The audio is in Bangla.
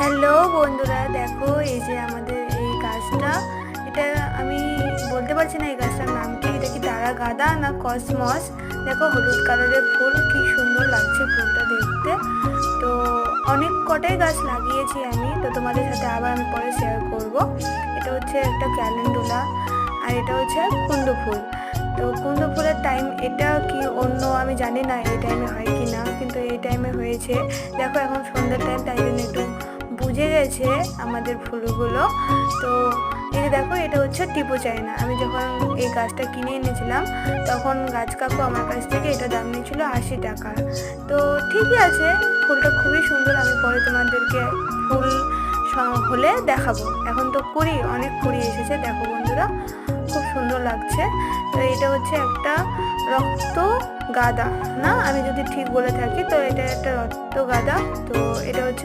হ্যালো বন্ধুরা, দেখো এই যে আমাদের এই গাছটা, এটা আমি বলতে পারছি না এই গাছটার নাম কি। এটা কি তারা গাঁদা না কসমস। দেখো হলুদ কালারের ফুল, কি সুন্দর লাগছে ফুলটা দেখতে। তো অনেক কটাই গাছ লাগিয়েছি আমি, তো তোমাদের সাথে আবার আমি পরে শেয়ার করব। এটা হচ্ছে একটা ক্যালেন্ডুলা, আর এটা হচ্ছে কুন্দ ফুল। তো কুন্দ ফুলের টাইম এটা কি অন্য আমি জানি না এই টাইমে হয় কি না, কিন্তু এই টাইমে হয়েছে। দেখো এখন সন্ধ্যার টাইম, তাই জন্য একটু বুঝে গেছে আমাদের ফুলগুলো। তো এই যে দেখো, এটা হচ্ছে টিপু চায়না। আমি যখন এই গাছটা কিনে এনেছিলাম তখন গাছ কাকু আমার কাছ থেকে এটা দাম নিয়েছিল 80 টাকা। তো ঠিকই আছে, ফুলটা খুবই সুন্দর। আমি পরে তোমাদেরকে ফুল হলে দেখাবো। এখন তো কুড়ি, অনেক কুড়ি এসেছে, দেখো বন্ধুরা খুব সুন্দর লাগছে। তো এটা হচ্ছে একটা রক্ত গাঁদা, না আমি যদি ঠিক বলে থাকি তো এটা একটা রক্ত গাঁদা। তো এটা হচ্ছে